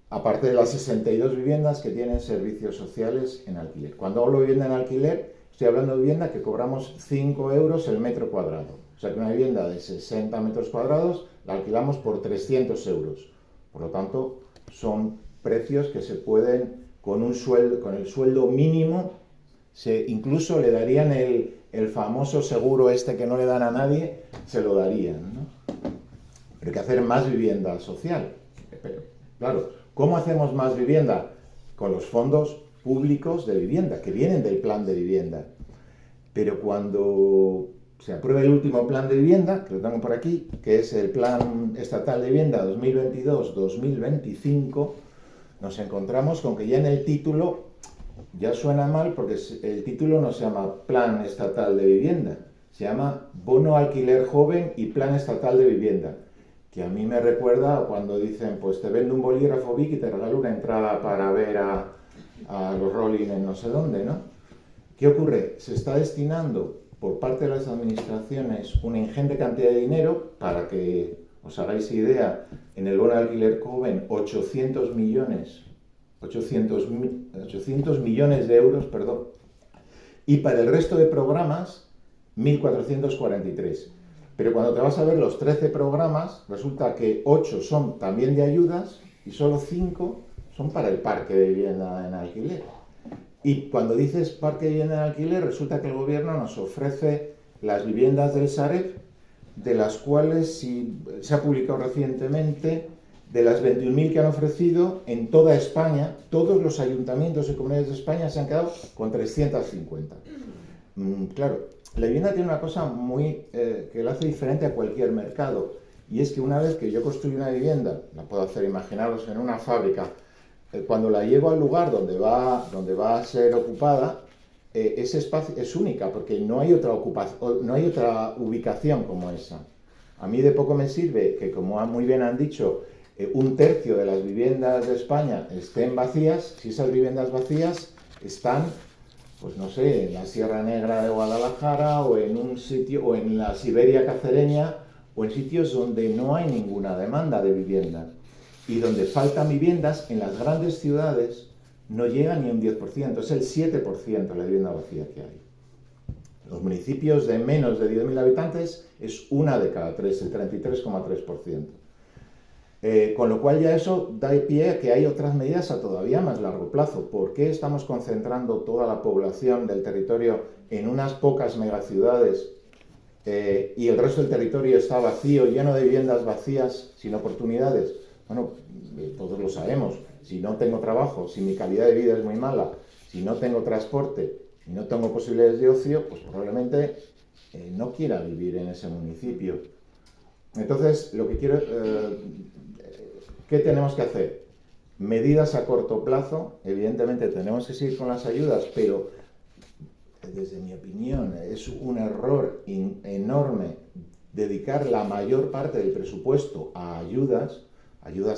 Aparte de las 62 viviendas que tienen servicios sociales en alquiler. Cuando hablo de vivienda en alquiler, estoy hablando de vivienda que cobramos 5 euros el metro cuadrado. O sea que una vivienda de 60 metros cuadrados la alquilamos por 300 euros. Por lo tanto, son precios que se pueden, con el sueldo mínimo, incluso le darían el famoso seguro este que no le dan a nadie, se lo darían, ¿no? Pero hay que hacer más vivienda social. Pero, claro, ¿cómo hacemos más vivienda? Con los fondos públicos de vivienda, que vienen del plan de vivienda. Pero cuando se apruebe el último plan de vivienda, que lo tengo por aquí, que es el Plan Estatal de Vivienda 2022-2025, nos encontramos con que ya en el título, ya suena mal porque el título no se llama Plan Estatal de Vivienda, se llama Bono Alquiler Joven y Plan Estatal de Vivienda, que a mí me recuerda cuando dicen, pues te vendo un bolígrafo Bic y te regalo una entrada para ver a los Rolling en no sé dónde, ¿no? ¿Qué ocurre? Se está destinando por parte de las administraciones una ingente cantidad de dinero, para que os hagáis idea, en el bono de alquiler joven 800 millones de euros, perdón, y para el resto de programas 1.443. Pero cuando te vas a ver los 13 programas, resulta que 8 son también de ayudas y solo 5 son para el parque de vivienda en alquiler. Y cuando dices parque de vivienda en alquiler, resulta que el gobierno nos ofrece las viviendas del Sareb, de las cuales, si se ha publicado recientemente, de las 21.000 que han ofrecido en toda España, todos los ayuntamientos y comunidades de España se han quedado con 350. Claro, la vivienda tiene una cosa muy que la hace diferente a cualquier mercado, y es que una vez que yo construyo una vivienda, la puedo hacer, imaginaros, en una fábrica, cuando la llevo al lugar donde va a ser ocupada, ese espacio es única, porque no hay otra ubicación como esa. A mí de poco me sirve que, como muy bien han dicho, un tercio de las viviendas de España estén vacías, si esas viviendas vacías están, pues no sé, en la Sierra Negra de Guadalajara, o en un sitio, o en la Siberia cacereña, o en sitios donde no hay ninguna demanda de vivienda. Y donde faltan viviendas, en las grandes ciudades no llega ni un 10%, es el 7% la vivienda vacía que hay. Los municipios de menos de 10.000 habitantes es una de cada tres, el 33,3%. Con lo cual ya eso da pie a que hay otras medidas a todavía más largo plazo. ¿Por qué estamos concentrando toda la población del territorio en unas pocas megaciudades y el resto del territorio está vacío, lleno de viviendas vacías, sin oportunidades? Bueno, todos lo sabemos. Si no tengo trabajo, si mi calidad de vida es muy mala, si no tengo transporte, si no tengo posibilidades de ocio, pues probablemente no quiera vivir en ese municipio. Entonces, lo que quiero... ¿qué tenemos que hacer? Medidas a corto plazo. Evidentemente tenemos que seguir con las ayudas, pero desde mi opinión es un error enorme dedicar la mayor parte del presupuesto a ayudas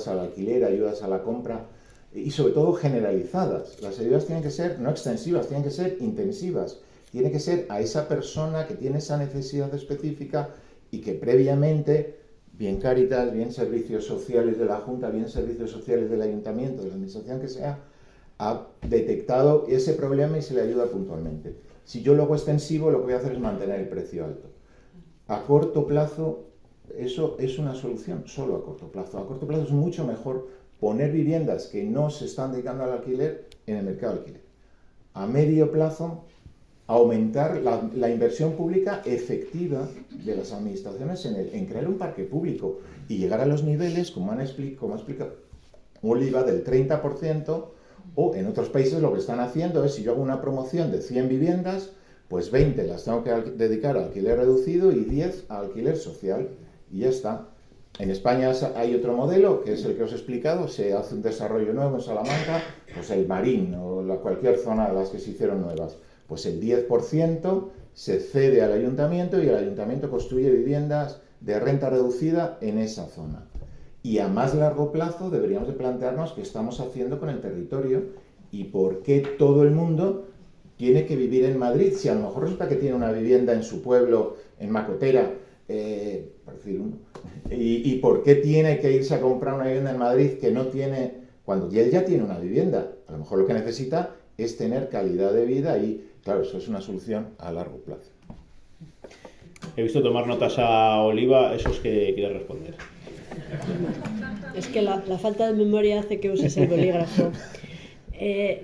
al alquiler, ayudas a la compra, y sobre todo generalizadas. Las ayudas tienen que ser no extensivas, tienen que ser intensivas. Tiene que ser a esa persona que tiene esa necesidad específica y que previamente, bien Cáritas, bien servicios sociales de la Junta, bien servicios sociales del Ayuntamiento, de la Administración que sea, ha detectado ese problema y se le ayuda puntualmente. Si yo lo hago extensivo, lo que voy a hacer es mantener el precio alto. A corto plazo, eso es una solución, solo a corto plazo. A corto plazo es mucho mejor poner viviendas que no se están dedicando al alquiler en el mercado de alquiler. A medio plazo, aumentar la inversión pública efectiva de las administraciones en crear un parque público y llegar a los niveles, como ha explicado Oliva, del 30%, o en otros países lo que están haciendo es, si yo hago una promoción de 100 viviendas, pues 20 las tengo que dedicar a alquiler reducido y 10 a alquiler social, y ya está. En España hay otro modelo, que es el que os he explicado, se hace un desarrollo nuevo en Salamanca, pues el Marín o cualquier zona de las que se hicieron nuevas. Pues el 10% se cede al ayuntamiento y el ayuntamiento construye viviendas de renta reducida en esa zona. Y a más largo plazo deberíamos de plantearnos qué estamos haciendo con el territorio y por qué todo el mundo tiene que vivir en Madrid. Si a lo mejor resulta que tiene una vivienda en su pueblo, en Macotera, por decir uno, y por qué tiene que irse a comprar una vivienda en Madrid que no tiene, cuando él ya tiene una vivienda. A lo mejor lo que necesita es tener calidad de vida y, claro, eso es una solución a largo plazo. He visto tomar notas a Oliva, eso es que quiere responder. Es que la falta de memoria hace que uses el bolígrafo.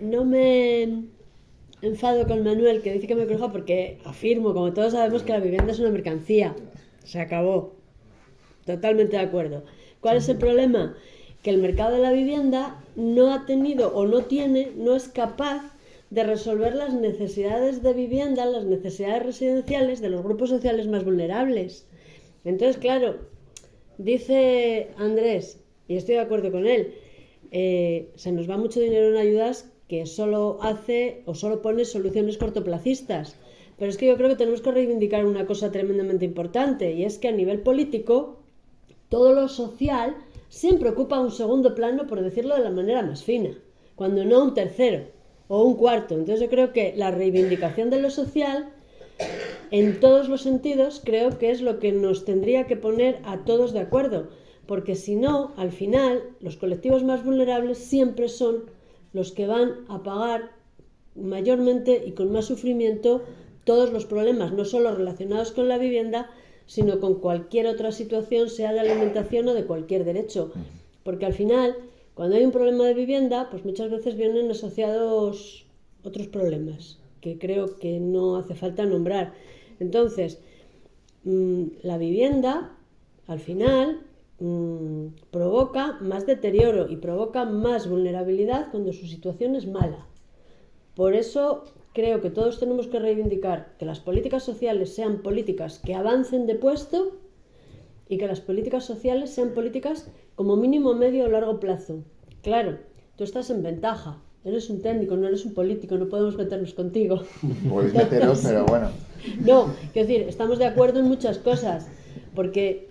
No me enfado con Manuel, que dice que me corrija, porque afirmo, como todos sabemos, que la vivienda es una mercancía. Se acabó. Totalmente de acuerdo. ¿Cuál es el problema? Que el mercado de la vivienda no ha tenido o no es capaz de resolver las necesidades de vivienda, las necesidades residenciales de los grupos sociales más vulnerables. Entonces, claro, dice Andrés, y estoy de acuerdo con él, se nos va mucho dinero en ayudas que solo hace o solo pone soluciones cortoplacistas. Pero es que yo creo que tenemos que reivindicar una cosa tremendamente importante, y es que a nivel político todo lo social siempre ocupa un segundo plano, por decirlo de la manera más fina, cuando no un tercero o un cuarto. Entonces yo creo que la reivindicación de lo social, en todos los sentidos, creo que es lo que nos tendría que poner a todos de acuerdo, porque si no, al final, los colectivos más vulnerables siempre son los que van a pagar mayormente y con más sufrimiento todos los problemas, no solo relacionados con la vivienda, sino con cualquier otra situación, sea de alimentación o de cualquier derecho. Porque al final, cuando hay un problema de vivienda, pues muchas veces vienen asociados otros problemas, que creo que no hace falta nombrar. Entonces, la vivienda, al final, provoca más deterioro y provoca más vulnerabilidad cuando su situación es mala. Por eso creo que todos tenemos que reivindicar que las políticas sociales sean políticas que avancen de puesto y que las políticas sociales sean políticas como mínimo medio o largo plazo. Claro, tú estás en ventaja, eres un técnico, no eres un político, no podemos meternos contigo. Podéis meteros, pero bueno. No, quiero decir, estamos de acuerdo en muchas cosas, porque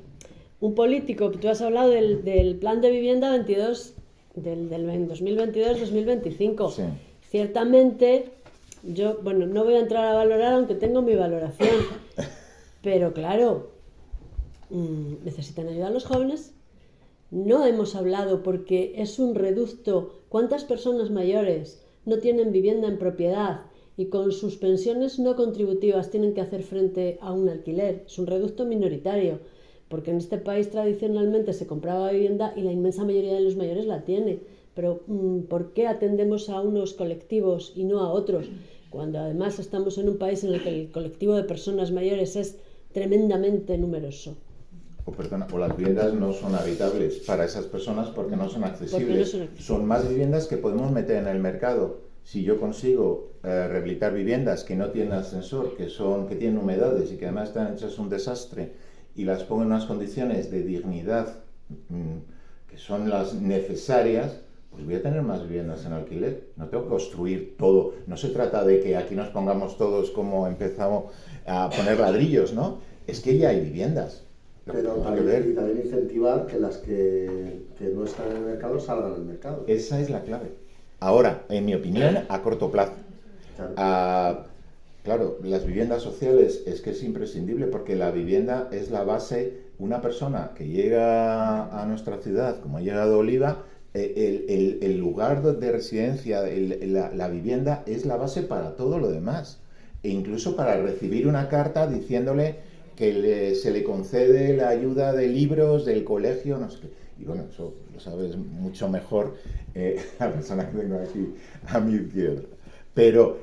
un político, tú has hablado del plan de vivienda 22, del 2022-2025. Sí. Ciertamente, yo, no voy a entrar a valorar, aunque tengo mi valoración, pero claro, necesitan ayuda a los jóvenes. No hemos hablado porque es un reducto. ¿Cuántas personas mayores no tienen vivienda en propiedad y con sus pensiones no contributivas tienen que hacer frente a un alquiler? Es un reducto minoritario. porque en este país tradicionalmente se compraba vivienda y la inmensa mayoría de los mayores la tiene. Pero ¿por qué atendemos a unos colectivos y no a otros? Cuando además estamos en un país en el que el colectivo de personas mayores es tremendamente numeroso. O las viviendas no son habitables para esas personas porque no son accesibles. Son más viviendas que podemos meter en el mercado. Si yo consigo rehabilitar viviendas que no tienen ascensor, que tienen humedades y que además están hechas un desastre, y las pongo en unas condiciones de dignidad que son las necesarias, pues voy a tener más viviendas en alquiler. No tengo que construir todo. No se trata de que aquí nos pongamos todos como empezamos a poner ladrillos, ¿no? Es que ya hay viviendas. Pero también incentivar que las que no están en el mercado salgan al mercado. Esa es la clave. Ahora, en mi opinión, a corto plazo. Claro, las viviendas sociales es que es imprescindible porque la vivienda es la base. Una persona que llega a nuestra ciudad, como ha llegado Oliva, el lugar de residencia, la vivienda es la base para todo lo demás. E incluso para recibir una carta diciéndole que se le concede la ayuda de libros del colegio, no sé qué. Y bueno, eso lo sabes mucho mejor la persona que tengo aquí a mi izquierda. Pero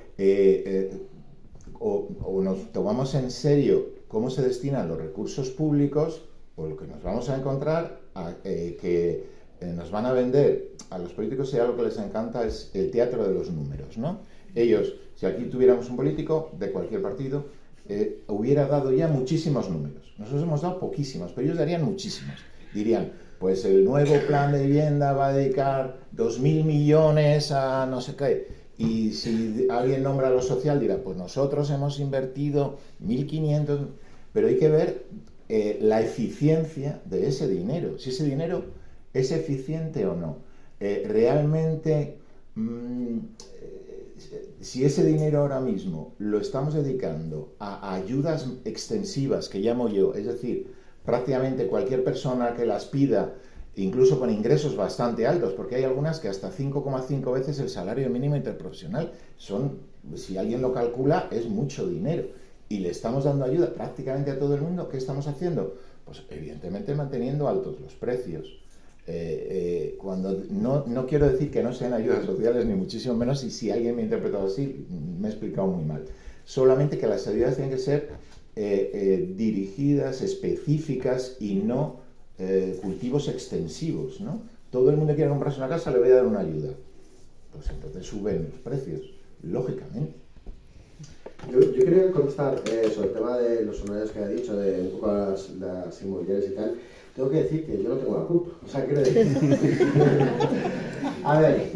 o nos tomamos en serio cómo se destinan los recursos públicos, o lo que nos vamos a encontrar que nos van a vender a los políticos, y algo que les encanta es el teatro de los números, ¿no? Ellos, si aquí tuviéramos un político de cualquier partido, hubiera dado ya muchísimos números. Nosotros hemos dado poquísimos, pero ellos darían muchísimos. Dirían, pues el nuevo plan de vivienda va a dedicar 2.000 millones a no sé qué. Y si alguien nombra lo social, dirá, pues nosotros hemos invertido 1.500. Pero hay que ver la eficiencia de ese dinero. Si ese dinero es eficiente o no. Realmente... si ese dinero ahora mismo lo estamos dedicando a ayudas extensivas, que llamo yo, es decir, prácticamente cualquier persona que las pida, incluso con ingresos bastante altos, porque hay algunas que hasta 5,5 veces el salario mínimo interprofesional, si alguien lo calcula, es mucho dinero, y le estamos dando ayuda prácticamente a todo el mundo. ¿Qué estamos haciendo? Pues evidentemente manteniendo altos los precios. Cuando no quiero decir que no sean ayudas sociales, ni muchísimo menos, y si alguien me ha interpretado así, me he explicado muy mal. Solamente que las ayudas tienen que ser dirigidas, específicas y no cultivos extensivos, ¿no? Todo el mundo quiere comprarse una casa, le voy a dar una ayuda. Pues entonces suben los precios, lógicamente. Yo quería contestar sobre el tema de los honorarios que ha dicho, de un poco las inmobiliarias y tal. Tengo que decir que yo no tengo la culpa. O sea, quiero decir... A ver,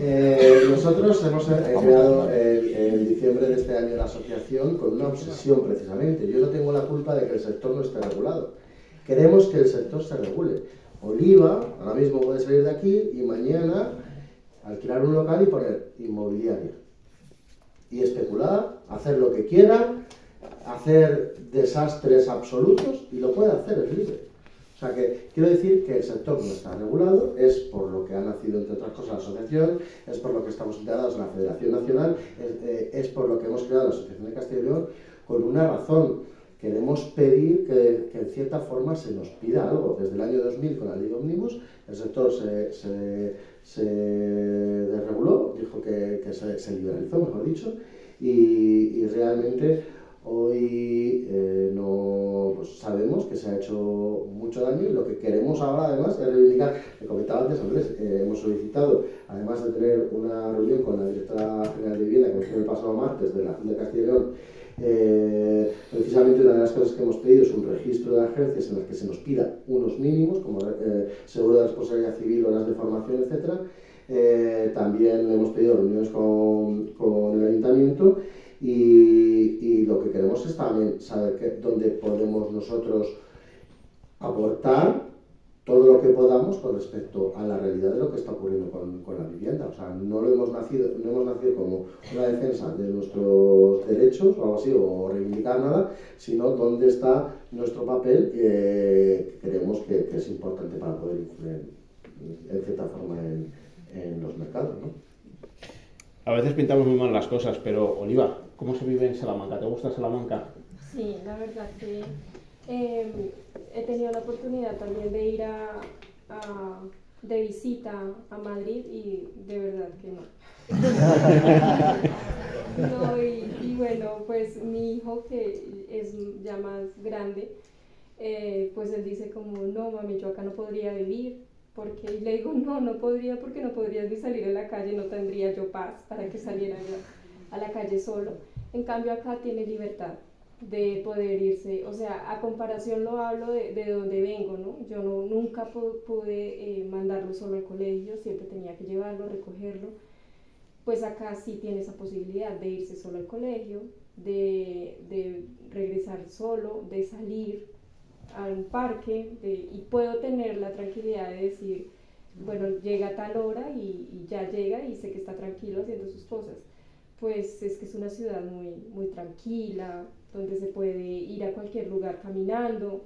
nosotros hemos creado en diciembre de este año la asociación con una obsesión precisamente. Yo no tengo la culpa de que el sector no esté regulado. Queremos que el sector se regule. Oliva ahora mismo puede salir de aquí y mañana alquilar un local y poner inmobiliaria. Y especular, hacer lo que quiera, hacer desastres absolutos, y lo puede hacer, es libre. O sea que quiero decir que el sector no está regulado, es por lo que ha nacido, entre otras cosas, la asociación, es por lo que estamos integrados en la Federación Nacional, es por lo que hemos creado la Asociación de Castilla y León, con una razón. Queremos pedir que en cierta forma se nos pida algo. Desde el año 2000, con la Ley Omnibus, el sector se desreguló, dijo que se liberalizó, mejor dicho, y realmente hoy pues sabemos que se ha hecho mucho daño, y lo que queremos ahora además es reivindicar. Me comentaba antes Andrés, hemos solicitado, además de tener una reunión con la directora general de vivienda que fue el pasado martes de la Junta de Castilla y León, precisamente una de las cosas que hemos pedido es un registro de agencias en las que se nos pida unos mínimos, como seguro de responsabilidad civil, horas de formación, etc. También hemos pedido reuniones con el ayuntamiento, y lo que queremos es también saber dónde podemos nosotros aportar todo lo que podamos con respecto a la realidad de lo que está ocurriendo con la vivienda. O sea, no hemos nacido como una defensa de nuestros derechos o algo así, o reivindicar nada, sino dónde está nuestro papel, que creemos que es importante para poder influir en cierta forma en los mercados, ¿no? A veces pintamos muy mal las cosas, pero Oliva, ¿cómo se vive en Salamanca? ¿Te gusta Salamanca? Sí, la verdad que He tenido la oportunidad también de ir de visita a Madrid y de verdad que no. No, y bueno, pues mi hijo, que es ya más grande, pues él dice como, no mami, yo acá no podría vivir, porque, y le digo, no podría, porque no podrías ni salir a la calle, no tendría yo paz para que saliera yo a la calle solo. En cambio acá tiene libertad de poder irse, o sea, a comparación lo hablo de donde vengo, ¿no? Yo nunca pude mandarlo solo al colegio, siempre tenía que llevarlo, recogerlo. Pues acá sí tiene esa posibilidad de irse solo al colegio, de regresar solo, de salir a un parque, y puedo tener la tranquilidad de decir, bueno, llega a tal hora y ya llega y sé que está tranquilo haciendo sus cosas. Pues es que es una ciudad muy, muy tranquila, donde se puede ir a cualquier lugar caminando,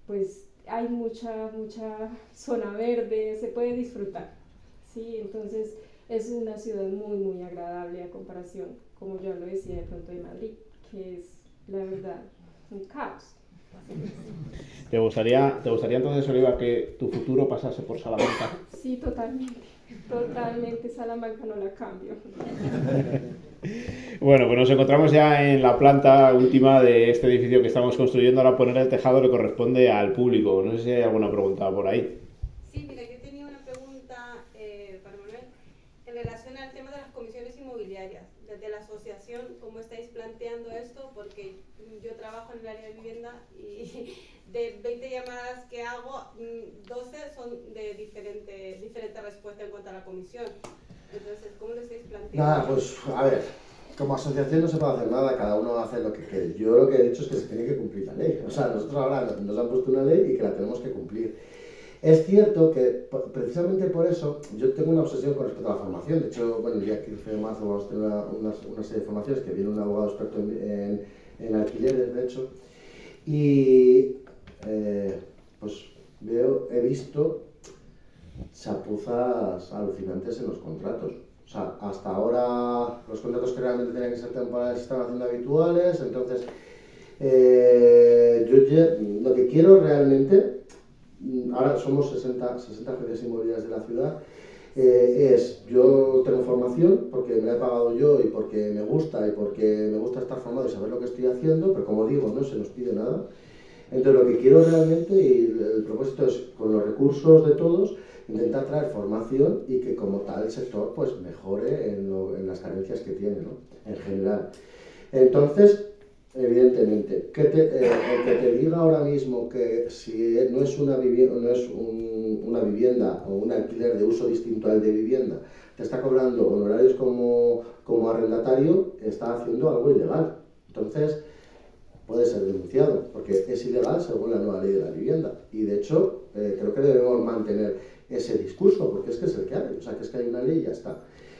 pues hay mucha zona verde, se puede disfrutar, ¿sí? Entonces es una ciudad muy, muy agradable a comparación, como yo lo decía de pronto, de Madrid, que es, la verdad, un caos. ¿Te gustaría entonces, Oliva, que tu futuro pasase por Salamanca? Sí, totalmente, Salamanca no la cambio. Bueno, pues nos encontramos ya en la planta última de este edificio que estamos construyendo. Ahora poner el tejado le corresponde al público. No sé si hay alguna pregunta por ahí. Sí, mira, yo tenía una pregunta para Manuel en relación al tema de las comisiones inmobiliarias. Desde la asociación, ¿cómo estáis planteando esto? Porque yo trabajo en el área de vivienda y de 20 llamadas que hago, 12 son de diferente respuesta en cuanto a la comisión. Entonces, ¿cómo lo estáis planteando? Nada, pues a ver, como asociación no se puede hacer nada, cada uno hace lo que quiere. Yo lo que he dicho es que se tiene que cumplir la ley. O sea, nosotros ahora nos han puesto una ley y que la tenemos que cumplir. Es cierto que precisamente por eso yo tengo una obsesión con respecto a la formación. De hecho, bueno, el día 15 de marzo vamos a tener una serie de formaciones que viene un abogado experto en alquileres, de hecho. Y pues he visto chapuzas alucinantes en los contratos. O sea, hasta ahora los contratos que realmente tenían que ser temporales se están haciendo habituales. Entonces, lo que quiero realmente, ahora somos 60 agencias inmobiliarias de la ciudad, yo tengo formación porque me la he pagado yo y porque me gusta estar formado y saber lo que estoy haciendo, pero como digo, no se nos pide nada. Entonces lo que quiero realmente, y el propósito es, con los recursos de todos, intentar traer formación y que como tal el sector pues mejore en las carencias que tiene, ¿no? En general. Entonces, evidentemente, el que te diga ahora mismo que si no es una vivienda o un alquiler de uso distinto al de vivienda, te está cobrando honorarios como arrendatario, está haciendo algo ilegal. Entonces, puede ser denunciado, porque es ilegal según la nueva ley de la vivienda. Y de hecho, creo que debemos mantener ese discurso, porque es que es el que hay. O sea, que es que hay una ley y ya está.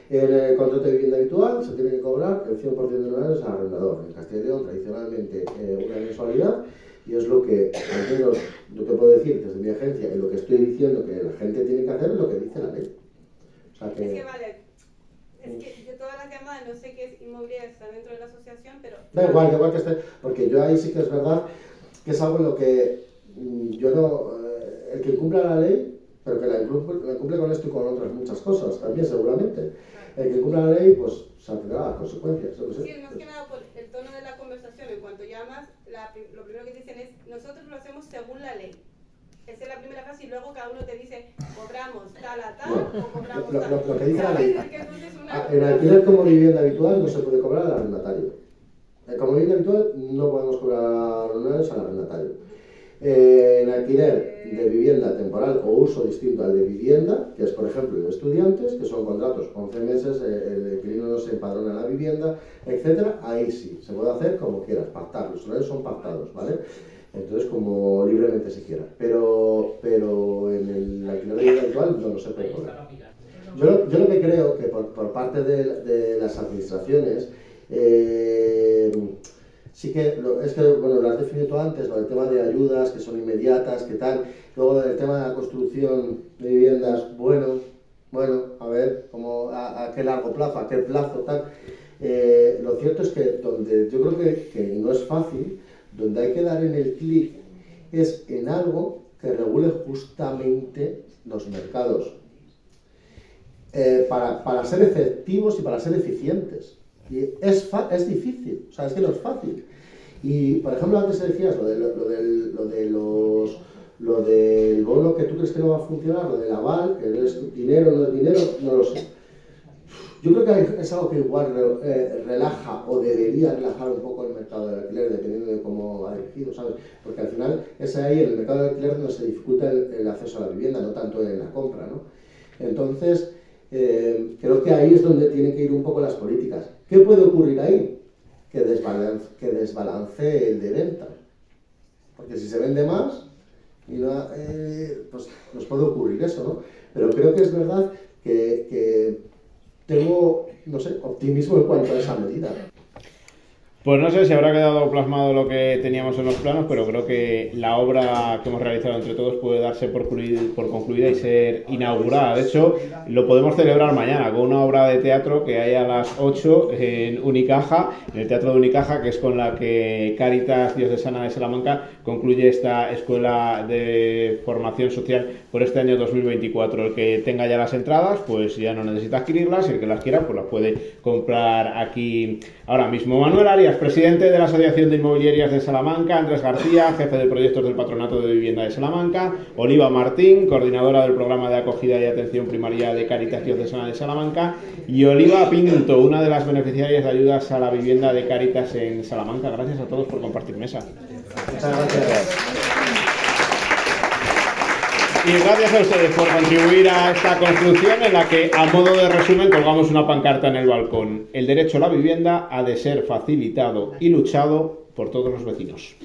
En el contrato de vivienda habitual se tiene que cobrar el 100% de honorarios al arrendador. En Castilla y León, tradicionalmente, una mensualidad, y es lo que, al menos, yo te puedo decir desde mi agencia, y lo que estoy diciendo que la gente tiene que hacer es lo que dice la ley. O sea, que... Es que vale, es que yo todas las llamadas, no sé qué es inmobiliaria, está dentro de la asociación, pero... Da igual que esté, porque yo ahí sí que es verdad que es algo en lo que yo no... el que cumpla la ley, pero que la cumple con esto y con otras muchas cosas también seguramente. El que cumpla la ley, pues se tendrá las consecuencias. Sí, más que nada por el tono de la conversación. En cuanto llamas, lo primero que dicen es, nosotros lo hacemos según la ley. Esa es la primera frase y luego cada uno te dice, cobramos tal a tal o cobramos tal. Lo que dice la ley. En En alquiler como vivienda habitual no se puede cobrar al arrendatario. Como vivienda habitual no podemos cobrar honorarios al arrendatario. En alquiler de vivienda temporal o uso distinto al de vivienda, que es por ejemplo de estudiantes, que son contratos 11 meses, el inquilino no se empadrona en la vivienda, etcétera, ahí sí, se puede hacer como quieras, pactar, los horarios son pactados, ¿vale? Entonces, como libremente se quiera. Pero en el alquiler de vivienda habitual no se puede cobrar. Yo lo que creo que por parte de las administraciones, sí que, bueno, lo has definido tú antes, lo del tema de ayudas que son inmediatas, que tal, luego del tema de la construcción de viviendas, bueno, a ver, a qué largo plazo, a qué plazo, tal. Lo cierto es que donde yo creo que no es fácil, donde hay que dar en el clic es en algo que regule justamente los mercados para ser efectivos y para ser eficientes. Y es difícil, o sea, es que no es fácil. Y, por ejemplo, antes decías lo del bono que tú crees que no va a funcionar, lo del aval, que no es dinero, no es dinero, no lo sé. Yo creo que es algo que igual relaja o debería relajar un poco el mercado del alquiler, dependiendo de cómo va dirigido, ¿sabes? Porque al final es ahí en el mercado del alquiler donde se dificulta el acceso a la vivienda, no tanto en la compra, ¿no? Entonces, creo que ahí es donde tienen que ir un poco las políticas. ¿Qué puede ocurrir ahí? Que desbalancee el de venta. Porque si se vende más, pues nos puede ocurrir eso, ¿no? Pero creo que es verdad que tengo, no sé, optimismo en cuanto a esa medida. Pues no sé si habrá quedado plasmado lo que teníamos en los planos, pero creo que la obra que hemos realizado entre todos puede darse por concluida y ser inaugurada. De hecho, lo podemos celebrar mañana con una obra de teatro que hay a las 8 en Unicaja, en el Teatro de Unicaja, que es con la que Cáritas Diocesana de Salamanca concluye esta escuela de formación social por este año 2024. El que tenga ya las entradas, pues ya no necesita adquirirlas, y el que las quiera, pues las puede comprar aquí ahora mismo. Manuel Arias, presidente de la Asociación de Inmobiliarias de Salamanca; Andrés García, jefe de proyectos del Patronato de Vivienda de Salamanca; Oliva Martín, coordinadora del programa de acogida y atención primaria de Cáritas Diocesana de Salamanca; y Oliva Pinto, una de las beneficiarias de ayudas a la vivienda de Cáritas en Salamanca. Gracias a todos por compartir mesa. Muchas gracias. Y gracias a ustedes por contribuir a esta construcción en la que, a modo de resumen, colgamos una pancarta en el balcón: el derecho a la vivienda ha de ser facilitado y luchado por todos los vecinos.